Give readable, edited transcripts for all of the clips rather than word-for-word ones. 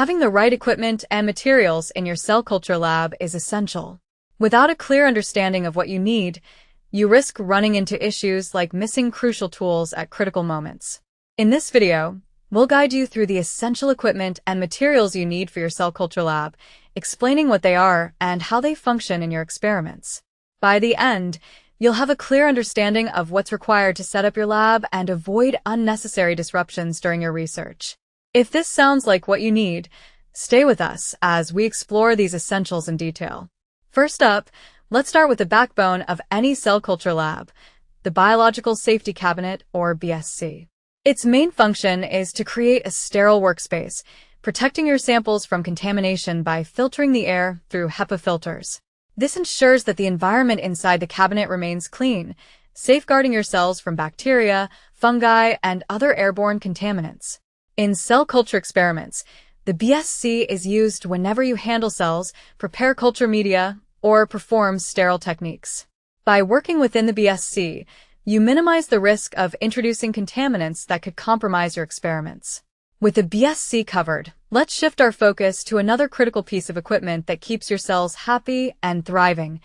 Having the right equipment and materials in your cell culture lab is essential. Without a clear understanding of what you need, you risk running into issues like missing crucial tools at critical moments. In this video, we'll guide you through the essential equipment and materials you need for your cell culture lab, explaining what they are and how they function in your experiments. By the end, you'll have a clear understanding of what's required to set up your lab and avoid unnecessary disruptions during your research. If this sounds like what you need, stay with us as we explore these essentials in detail. First up, let's start with the backbone of any cell culture lab, the Biological Safety Cabinet, or BSC. Its main function is to create a sterile workspace, protecting your samples from contamination by filtering the air through HEPA filters. This ensures that the environment inside the cabinet remains clean, safeguarding your cells from bacteria, fungi, and other airborne contaminants. In cell culture experiments, the BSC is used whenever you handle cells, prepare culture media, or perform sterile techniques. By working within the BSC, you minimize the risk of introducing contaminants that could compromise your experiments. With the BSC covered, let's shift our focus to another critical piece of equipment that keeps your cells happy and thriving,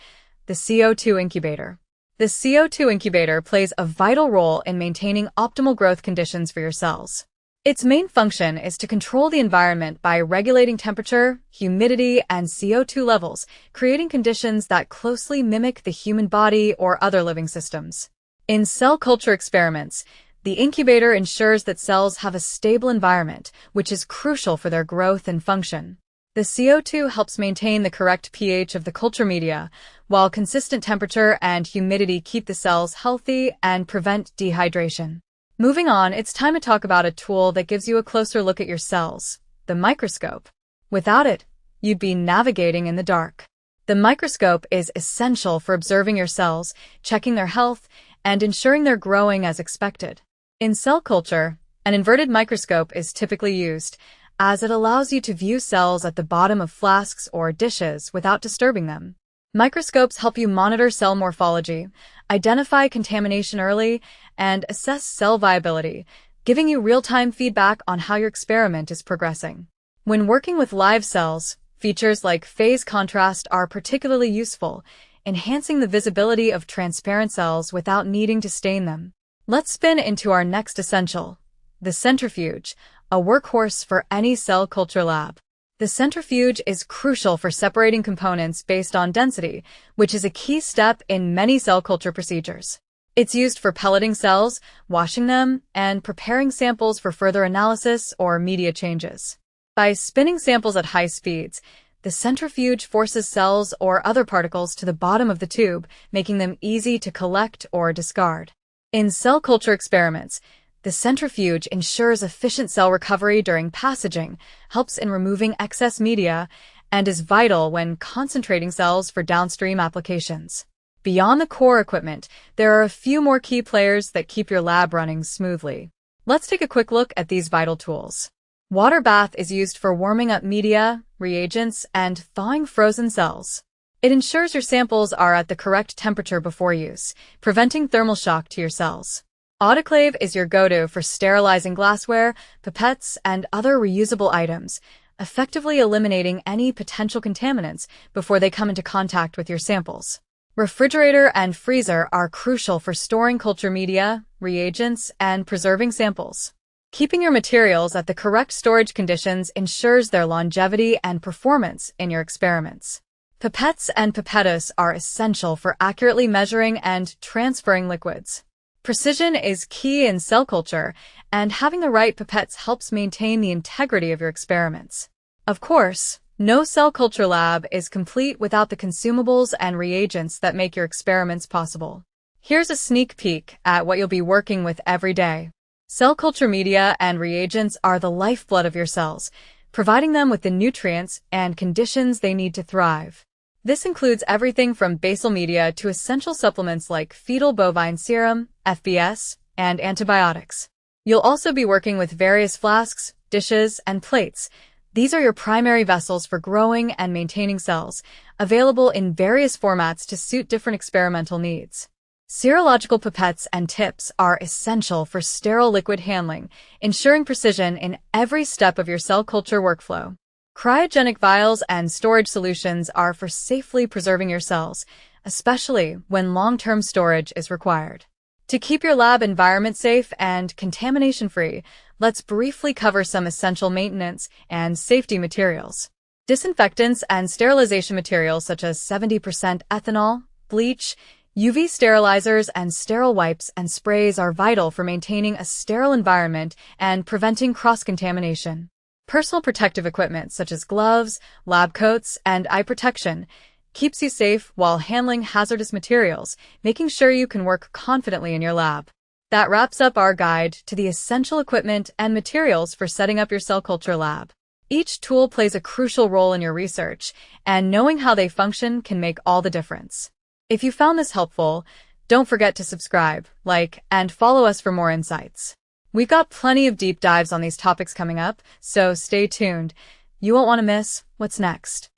the CO2 incubator. The CO2 incubator plays a vital role in maintaining optimal growth conditions for your cells. Its main function is to control the environment by regulating temperature, humidity, and CO2 levels, creating conditions that closely mimic the human body or other living systems. In cell culture experiments, the incubator ensures that cells have a stable environment, which is crucial for their growth and function. The CO2 helps maintain the correct pH of the culture media, while consistent temperature and humidity keep the cells healthy and prevent dehydration. Moving on, it's time to talk about a tool that gives you a closer look at your cells, the microscope. Without it, you'd be navigating in the dark. The microscope is essential for observing your cells, checking their health, and ensuring they're growing as expected. In cell culture, an inverted microscope is typically used, as it allows you to view cells at the bottom of flasks or dishes without disturbing them. Microscopes help you monitor cell morphology, identify contamination early, and assess cell viability, giving you real-time feedback on how your experiment is progressing. When working with live cells, features like phase contrast are particularly useful, enhancing the visibility of transparent cells without needing to stain them. Let's spin into our next essential, the centrifuge, a workhorse for any cell culture lab. The centrifuge is crucial for separating components based on density, which is a key step in many cell culture procedures. It's used for pelleting cells, washing them, and preparing samples for further analysis or media changes. By spinning samples at high speeds, the centrifuge forces cells or other particles to the bottom of the tube, making them easy to collect or discard. In cell culture experiments, the centrifuge ensures efficient cell recovery during passaging, helps in removing excess media, and is vital when concentrating cells for downstream applications. Beyond the core equipment, there are a few more key players that keep your lab running smoothly. Let's take a quick look at these vital tools. Water bath is used for warming up media, reagents, and thawing frozen cells. It ensures your samples are at the correct temperature before use, preventing thermal shock to your cells. Autoclave is your go-to for sterilizing glassware, pipettes, and other reusable items, effectively eliminating any potential contaminants before they come into contact with your samples. Refrigerator and freezer are crucial for storing culture media, reagents, and preserving samples. Keeping your materials at the correct storage conditions ensures their longevity and performance in your experiments. Pipettes and pipettas are essential for accurately measuring and transferring liquids. Precision is key in cell culture, and having the right pipettes helps maintain the integrity of your experiments. Of course, no cell culture lab is complete without the consumables and reagents that make your experiments possible. Here's a sneak peek at what you'll be working with every day. Cell culture media and reagents are the lifeblood of your cells, providing them with the nutrients and conditions they need to thrive. This includes everything from basal media to essential supplements like fetal bovine serum, FBS, and antibiotics. You'll also be working with various flasks, dishes, and plates. These are your primary vessels for growing and maintaining cells, available in various formats to suit different experimental needs. Serological pipettes and tips are essential for sterile liquid handling, ensuring precision in every step of your cell culture workflow. Cryogenic vials and storage solutions are for safely preserving your cells, especially when long-term storage is required. To keep your lab environment safe and contamination-free, let's briefly cover some essential maintenance and safety materials. Disinfectants and sterilization materials such as 70% ethanol, bleach, UV sterilizers, and sterile wipes and sprays are vital for maintaining a sterile environment and preventing cross-contamination. Personal protective equipment such as gloves, lab coats, and eye protection keeps you safe while handling hazardous materials, making sure you can work confidently in your lab. That wraps up our guide to the essential equipment and materials for setting up your cell culture lab. Each tool plays a crucial role in your research, and knowing how they function can make all the difference. If you found this helpful, don't forget to subscribe, like, and follow us for more insights. We've got plenty of deep dives on these topics coming up, so stay tuned. You won't want to miss what's next.